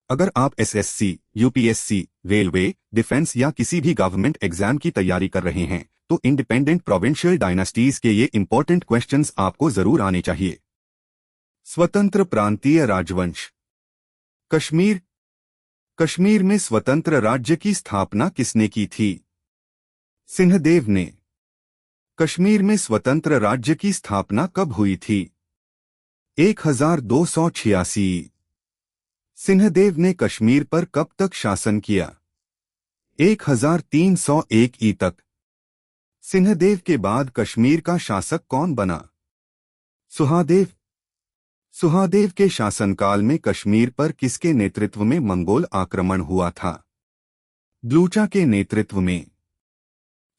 अगर आप SSC, UPSC, railway, defence या किसी भी गवर्नमेंट एग्जाम की तैयारी कर रहे हैं तो इंडिपेंडेंट प्रोविंशियल डायनास्टीज के ये इंपॉर्टेंट क्वेश्चंस आपको जरूर आने चाहिए। स्वतंत्र प्रांतीय राजवंश। कश्मीर। कश्मीर में स्वतंत्र राज्य की स्थापना किसने की थी? सिंहदेव ने। कश्मीर में स्वतंत्र राज्य की स्थापना कब हुई थी? 1286। सिंहदेव ने कश्मीर पर कब तक शासन किया? 1301 ई तक। सिंहदेव के बाद कश्मीर का शासक कौन बना? सुहादेव। सुहादेव के शासनकाल में कश्मीर पर किसके नेतृत्व में मंगोल आक्रमण हुआ था? ब्लूचा के नेतृत्व में।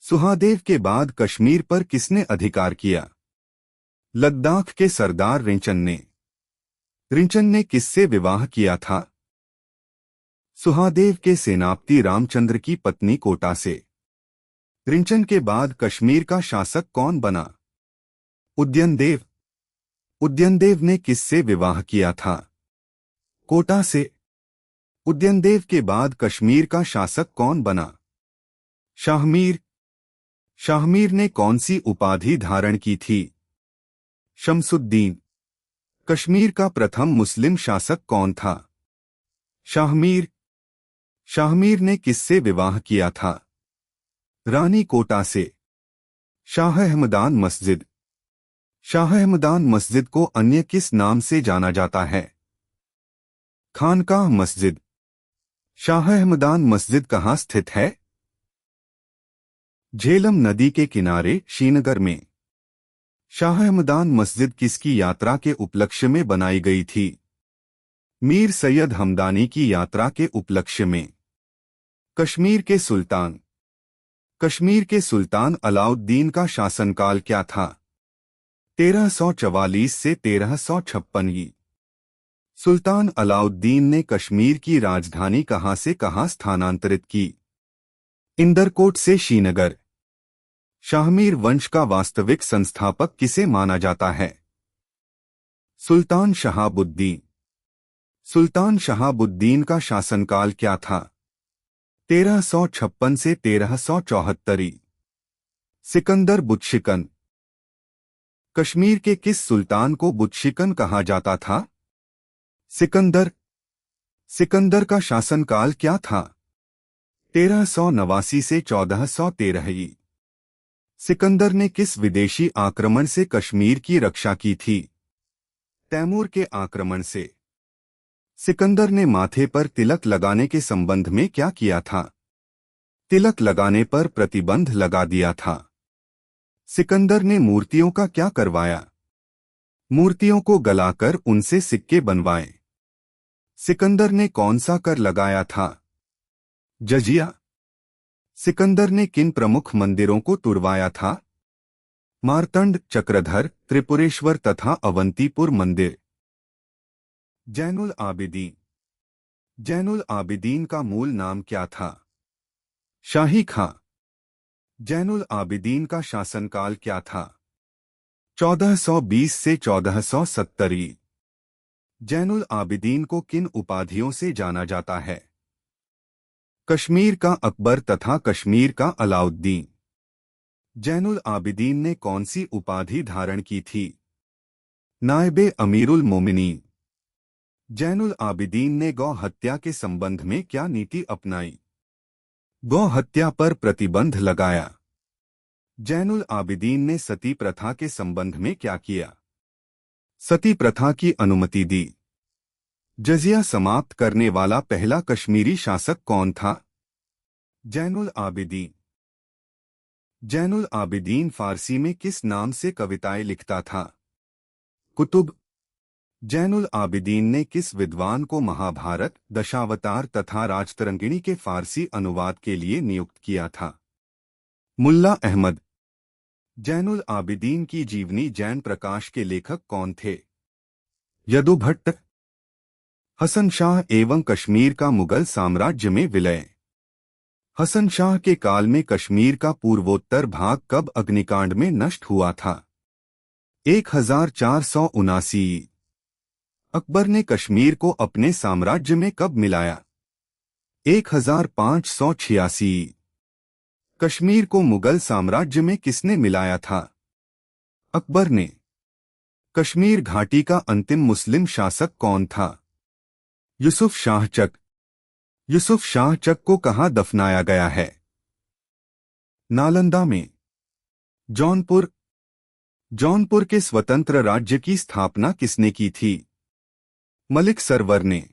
सुहादेव के बाद कश्मीर पर किसने अधिकार किया? लद्दाख के सरदार रिंचन ने। रिंचन ने किससे विवाह किया था? सुहादेव के सेनापति रामचंद्र की पत्नी कोटा से। रिंचन के बाद कश्मीर का शासक कौन बना? उदयनदेव। उदयनदेव ने किससे विवाह किया था? कोटा से। उदयनदेव के बाद कश्मीर का शासक कौन बना? शाहमीर। शाहमीर ने कौन सी उपाधि धारण की थी? शमसुद्दीन। कश्मीर का प्रथम मुस्लिम शासक कौन था? शाहमीर। शाहमीर ने किससे विवाह किया था? रानी कोटा से। शाह हमदान मस्जिद। शाह हमदान मस्जिद को अन्य किस नाम से जाना जाता है? खानकाह मस्जिद। शाह हमदान मस्जिद कहाँ स्थित है? झेलम नदी के किनारे श्रीनगर में। शाह हमदान मस्जिद किसकी यात्रा के उपलक्ष्य में बनाई गई थी? मीर सैयद हमदानी की यात्रा के उपलक्ष्य में। कश्मीर के सुल्तान। कश्मीर के सुल्तान अलाउद्दीन का शासनकाल क्या था? 1344 से 1356। सुल्तान अलाउद्दीन ने कश्मीर की राजधानी कहां से कहां स्थानांतरित की? इंदरकोट से श्रीनगर। शाहमीर वंश का वास्तविक संस्थापक किसे माना जाता है? सुल्तान शहाबुद्दीन। सुल्तान शहाबुद्दीन का शासनकाल क्या था? 1356 से 1374। सिकंदर बुतशिकन। कश्मीर के किस सुल्तान को बुतशिकन कहा जाता था? सिकंदर। सिकंदर का शासनकाल क्या था? 1389 से 1413। सिकंदर ने किस विदेशी आक्रमण से कश्मीर की रक्षा की थी? तैमूर के आक्रमण से। सिकंदर ने माथे पर तिलक लगाने के संबंध में क्या किया था? तिलक लगाने पर प्रतिबंध लगा दिया था। सिकंदर ने मूर्तियों का क्या करवाया? मूर्तियों को गलाकर उनसे सिक्के बनवाए। सिकंदर ने कौन सा कर लगाया था? जजिया। सिकंदर ने किन प्रमुख मंदिरों को तुड़वाया था? मार्तंड, चक्रधर, त्रिपुरेश्वर तथा अवंतीपुर मंदिर। जैनुल आबिदीन। जैनुल आबिदीन का मूल नाम क्या था? शाही खां। जैनुल आबिदीन का शासनकाल क्या था? 1420 से 1470। जैनुल आबिदीन को किन उपाधियों से जाना जाता है? कश्मीर का अकबर तथा कश्मीर का अलाउद्दीन। जैनुल आबिदीन ने कौन सी उपाधि धारण की थी? नायबे अमीरुल मोमिनीन। जैनुल आबिदीन ने गौ हत्या के संबंध में क्या नीति अपनाई? गौ हत्या पर प्रतिबंध लगाया। जैनुल आबिदीन ने सती प्रथा के संबंध में क्या किया? सती प्रथा की अनुमति दी। जजिया समाप्त करने वाला पहला कश्मीरी शासक कौन था? जैनुल आबिदीन। जैनुल आबिदीन फारसी में किस नाम से कविताएं लिखता था? कुतुब। जैनुल आबिदीन ने किस विद्वान को महाभारत, दशावतार तथा राजतरंगिणी के फारसी अनुवाद के लिए नियुक्त किया था? मुल्ला अहमद। जैनुल आबिदीन की जीवनी जैन प्रकाश के लेखक कौन थे? यदुभट्ट। हसन शाह एवं कश्मीर का मुगल साम्राज्य में विलय। हसन शाह के काल में कश्मीर का पूर्वोत्तर भाग कब अग्निकांड में नष्ट हुआ था? 1479। अकबर ने कश्मीर को अपने साम्राज्य में कब मिलाया? 1586। कश्मीर को मुगल साम्राज्य में किसने मिलाया था? अकबर ने। कश्मीर घाटी का अंतिम मुस्लिम शासक कौन था? यूसुफ शाह चक। यूसुफ शाह चक को कहाँ दफनाया गया है? नालंदा में। जौनपुर। जौनपुर के स्वतंत्र राज्य की स्थापना किसने की थी? मलिक सरवर ने।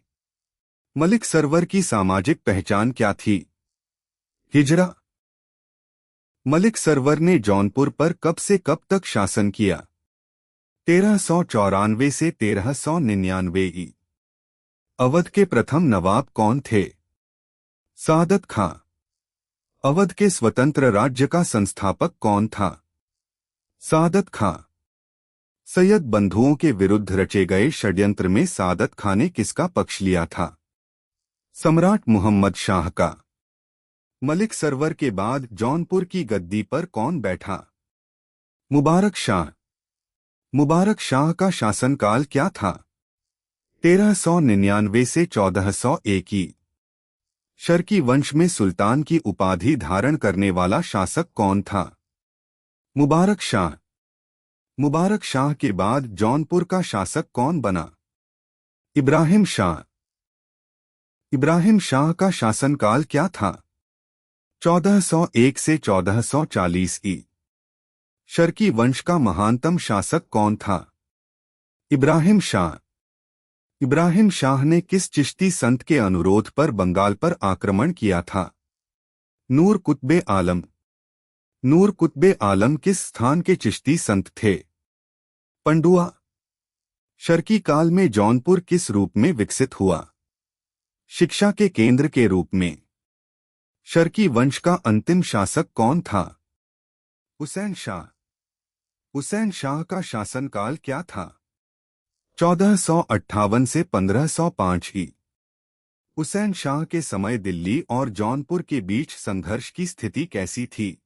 मलिक सरवर की सामाजिक पहचान क्या थी? हिजरा। मलिक सरवर ने जौनपुर पर कब से कब तक शासन किया? 1394 से 1399। अवध के प्रथम नवाब कौन थे? सादत खां। अवध के स्वतंत्र राज्य का संस्थापक कौन था? सादत खां। सैयद बंधुओं के विरुद्ध रचे गए षड्यंत्र में सादत खां ने किसका पक्ष लिया था? सम्राट मुहम्मद शाह का। मलिक सरवर के बाद जौनपुर की गद्दी पर कौन बैठा? मुबारक शाह। मुबारक शाह का शासनकाल क्या था? 1399 से 1401। शर्की वंश में सुल्तान की उपाधि धारण करने वाला शासक कौन था? मुबारक शाह। मुबारक शाह के बाद जौनपुर का शासक कौन बना? इब्राहिम शाह। इब्राहिम शाह का शासनकाल क्या था? 1401 से 1440 ई। शर्की वंश का महानतम शासक कौन था? इब्राहिम शाह। इब्राहिम शाह ने किस चिश्ती संत के अनुरोध पर बंगाल पर आक्रमण किया था? नूर कुतबे आलम। नूर कुतबे आलम किस स्थान के चिश्ती संत थे? पंडुआ। शर्की काल में जौनपुर किस रूप में विकसित हुआ? शिक्षा के केंद्र के रूप में। शर्की वंश का अंतिम शासक कौन था? हुसैन शाह। हुसैन शाह का शासनकाल क्या था? 1458 से 1505 ही। हुसैन शाह के समय दिल्ली और जौनपुर के बीच संघर्ष की स्थिति कैसी थी?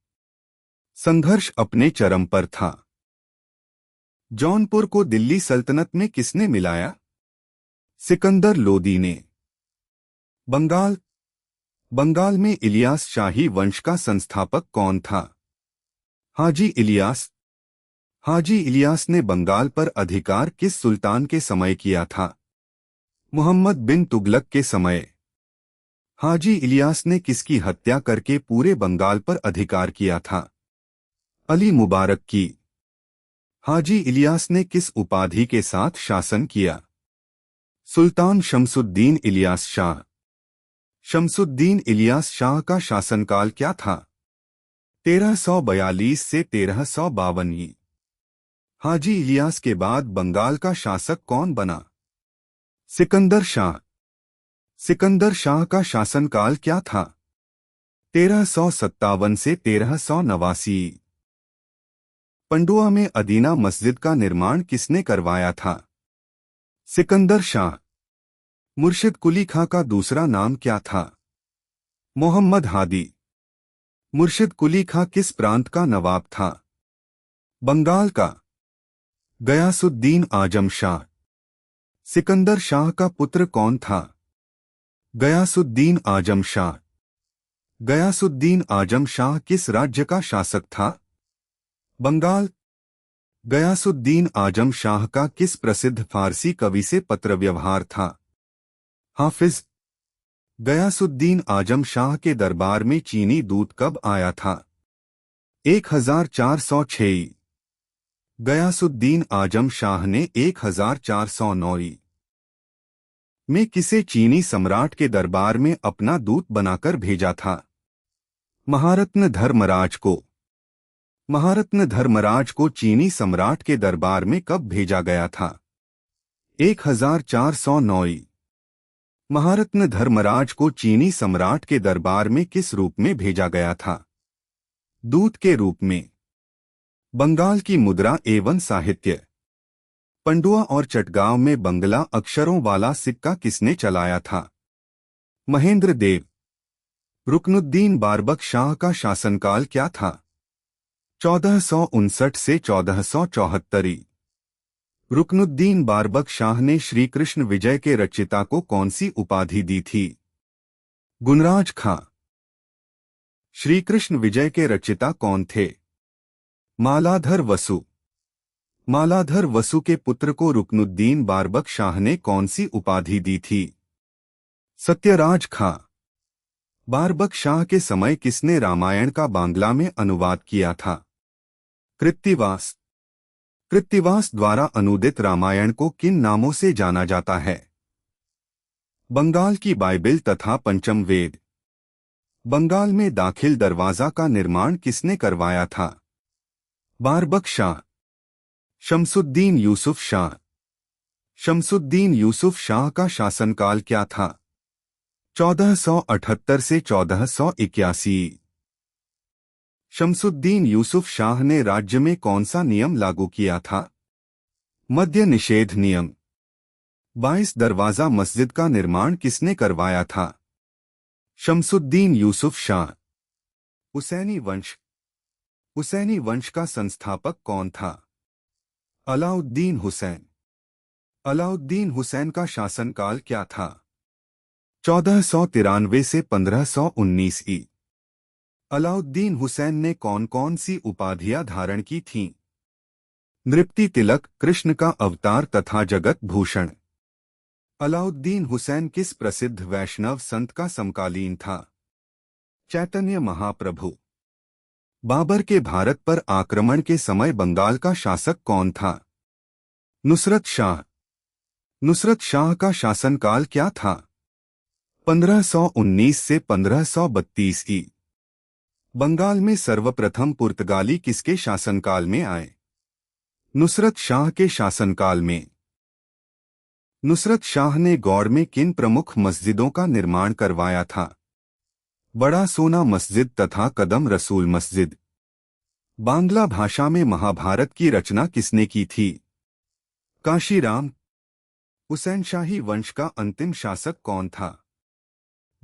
संघर्ष अपने चरम पर था। जौनपुर को दिल्ली सल्तनत में किसने मिलाया? सिकंदर लोदी ने। बंगाल। बंगाल में इलियास शाही वंश का संस्थापक कौन था? हाजी इलियास। हाजी इलियास ने बंगाल पर अधिकार किस सुल्तान के समय किया था? मोहम्मद बिन तुगलक के समय। हाजी इलियास ने किसकी हत्या करके पूरे बंगाल पर अधिकार किया था? अली मुबारक की। हाजी इलियास ने किस उपाधि के साथ शासन किया? सुल्तान शमसुद्दीन इलियास शाह। शमसुद्दीन इलियास शाह का शासनकाल क्या था? 1342 से 1352। हाजी इलियास के बाद बंगाल का शासक कौन बना? सिकंदर शाह। सिकंदर शाह का शासनकाल क्या था? 1357 से 1389। पंडुआ में अदीना मस्जिद का निर्माण किसने करवाया था? सिकंदर शाह। मुर्शिद कुली खां का दूसरा नाम क्या था? मोहम्मद हादी। मुर्शिद कुली खां किस प्रांत का नवाब था? बंगाल का। गयासुद्दीन आजम शाह। सिकंदर शाह का पुत्र कौन था? गयासुद्दीन आजम शाह। गयासुद्दीन आजम शाह किस राज्य का शासक था? बंगाल। गयासुद्दीन आजम शाह का किस प्रसिद्ध फारसी कवि से पत्र व्यवहार था? हाफिज। गयासुद्दीन आजम शाह के दरबार में चीनी दूत कब आया था? 1406। गयासुद्दीन आजम शाह ने 1409 में किसे चीनी सम्राट के दरबार में अपना दूत बनाकर भेजा था? महारत्न धर्मराज को। महारत्न धर्मराज को चीनी सम्राट के दरबार में कब भेजा गया था? 1409। महारत्न धर्मराज को चीनी सम्राट के दरबार में किस रूप में भेजा गया था? दूत के रूप में। बंगाल की मुद्रा एवं साहित्य। पंडुआ और चटगांव में बंगला अक्षरों वाला सिक्का किसने चलाया था? महेंद्र देव। रुकनुद्दीन बारबक शाह का शासनकाल क्या था? 1459 से 1474। रुकनुद्दीन बारबक शाह ने श्री कृष्ण विजय के रचयिता को कौन सी उपाधि दी थी? गुणराज खां। श्री कृष्ण विजय के रचयिता कौन थे? मालाधर वसु। मालाधर वसु के पुत्र को रुकनुद्दीन बारबक शाह ने कौन सी उपाधि दी थी? सत्यराज खां। बारबक शाह के समय किसने रामायण का बांग्ला में अनुवाद किया था? कृत्तिवास। कृत्तिवास द्वारा अनुदित रामायण को किन नामों से जाना जाता है? बंगाल की बाइबिल तथा पंचम वेद। बंगाल में दाखिल दरवाजा का निर्माण किसने करवाया था? बारबक शाह। शमसुद्दीन यूसुफ शाह। शमसुद्दीन यूसुफ शाह का शासनकाल क्या था? 1478 से 1481। शमसुद्दीन यूसुफ शाह ने राज्य में कौन सा नियम लागू किया था? मद्य निषेध नियम। 22 दरवाजा मस्जिद का निर्माण किसने करवाया था? शमसुद्दीन यूसुफ शाह। हुसैनी वंश। हुसैनी वंश का संस्थापक कौन था? अलाउद्दीन हुसैन। अलाउद्दीन हुसैन का शासनकाल क्या था? 1493 से 1519 ई। अलाउद्दीन हुसैन ने कौन कौन सी उपाधियां धारण की थीं? नृपति तिलक, कृष्ण का अवतार तथा जगत भूषण। अलाउद्दीन हुसैन किस प्रसिद्ध वैष्णव संत का समकालीन था? चैतन्य महाप्रभु। बाबर के भारत पर आक्रमण के समय बंगाल का शासक कौन था? नुसरत शाह। नुसरत शाह का शासनकाल क्या था? 1519 से 1532 ई। बंगाल में सर्वप्रथम पुर्तगाली किसके शासनकाल में आए? नुसरत शाह के शासनकाल में। नुसरत शाह ने गौड़ में किन प्रमुख मस्जिदों का निर्माण करवाया था? बड़ा सोना मस्जिद तथा कदम रसूल मस्जिद। बांग्ला भाषा में महाभारत की रचना किसने की थी? काशीराम। हुसैनशाही वंश का अंतिम शासक कौन था?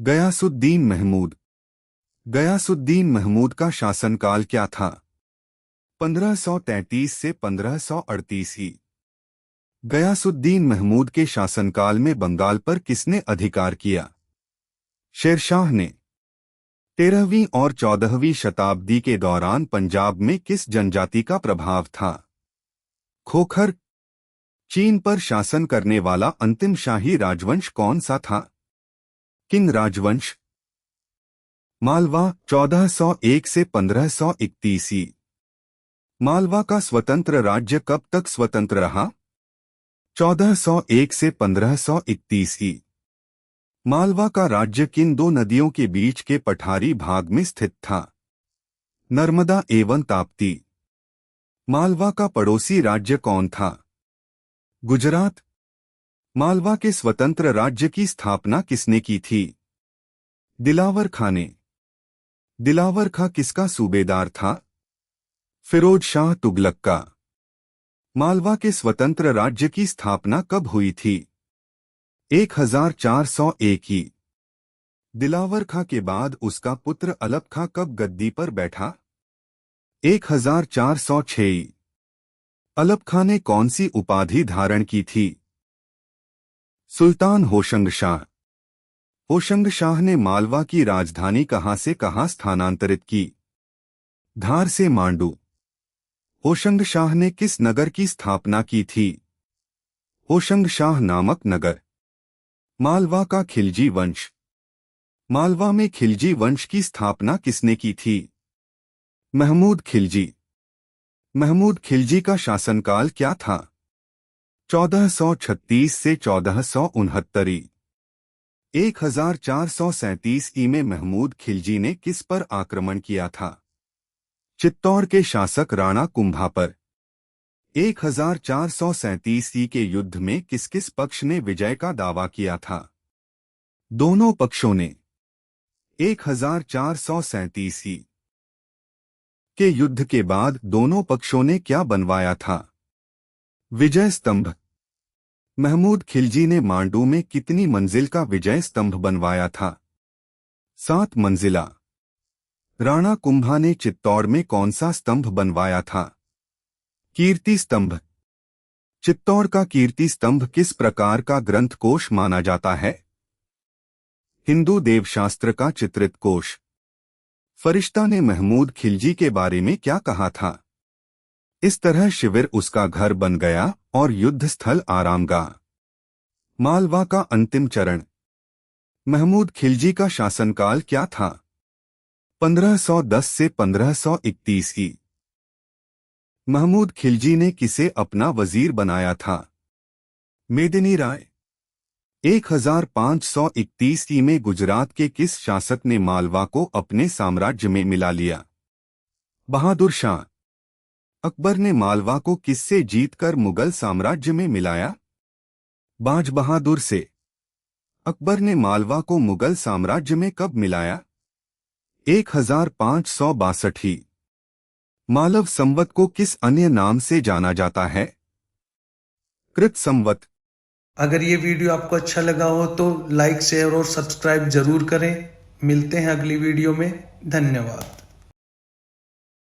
गयासुद्दीन महमूद। गयासुद्दीन महमूद का शासनकाल क्या था? 1533 से 1538 ई। गयासुद्दीन महमूद के शासनकाल में बंगाल पर किसने अधिकार किया? शेरशाह ने। 13वीं और 14वीं शताब्दी के दौरान पंजाब में किस जनजाति का प्रभाव था? खोखर। चीन पर शासन करने वाला अंतिम शाही राजवंश कौन सा था? किंग राजवंश। मालवा 1401 से 1531 ई। मालवा का स्वतंत्र राज्य कब तक स्वतंत्र रहा? 1401 से 1531 ई। मालवा का राज्य किन दो नदियों के बीच के पठारी भाग में स्थित था? नर्मदा एवं ताप्ती। मालवा का पड़ोसी राज्य कौन था? गुजरात। मालवा के स्वतंत्र राज्य की स्थापना किसने की थी? दिलावर खां ने। दिलावर खां किसका सूबेदार था? फिरोज शाह तुगलक का। मालवा के स्वतंत्र राज्य की स्थापना कब हुई थी? 1401 ई। दिलावर खां के बाद उसका पुत्र अलप खां कब गद्दी पर बैठा? 1406 ई। अलप खां ने कौन सी उपाधि धारण की थी? सुल्तान होशंग शाह। होशंग शाह ने मालवा की राजधानी कहां से कहां स्थानांतरित की? धार से मांडू। होशंग शाह ने किस नगर की स्थापना की थी? होशंग शाह नामक नगर। मालवा का खिलजी वंश। मालवा में खिलजी वंश की स्थापना किसने की थी? महमूद खिलजी। महमूद खिलजी का शासनकाल क्या था? 1436 से 1469 ई। 1437 ई में महमूद खिलजी ने किस पर आक्रमण किया था? चित्तौड़ के शासक राणा कुंभा पर। 1437 ई के युद्ध में किस किस पक्ष ने विजय का दावा किया था? दोनों पक्षों ने। 1437 ई के युद्ध के बाद दोनों पक्षों ने क्या बनवाया था? विजय स्तंभ। महमूद खिलजी ने मांडू में कितनी मंजिल का विजय स्तंभ बनवाया था? 7 मंजिला। राणा कुंभा ने चित्तौड़ में कौन सा स्तंभ बनवाया था? कीर्ति स्तंभ। चित्तौड़ का कीर्ति स्तंभ किस प्रकार का ग्रंथ कोश माना जाता है? हिंदू देवशास्त्र का चित्रित कोश। फरिश्ता ने महमूद खिलजी के बारे में क्या कहा था? इस तरह शिविर उसका घर बन गया और युद्ध स्थल आरामगाह। मालवा का अंतिम चरण। महमूद खिलजी का शासनकाल क्या था? 1510 से 1531 की। महमूद खिलजी ने किसे अपना वजीर बनाया था? मेदिनी राय। 1531 ई में गुजरात के किस शासक ने मालवा को अपने साम्राज्य में मिला लिया? बहादुर शाह। अकबर ने मालवा को किससे जीतकर मुगल साम्राज्य में मिलाया? बाज बहादुर से। अकबर ने मालवा को मुगल साम्राज्य में कब मिलाया? 1562। मालव संवत को किस अन्य नाम से जाना जाता है? कृत संवत। अगर ये वीडियो आपको अच्छा लगा हो तो लाइक शेयर और सब्सक्राइब जरूर करें। मिलते हैं अगली वीडियो में। धन्यवाद।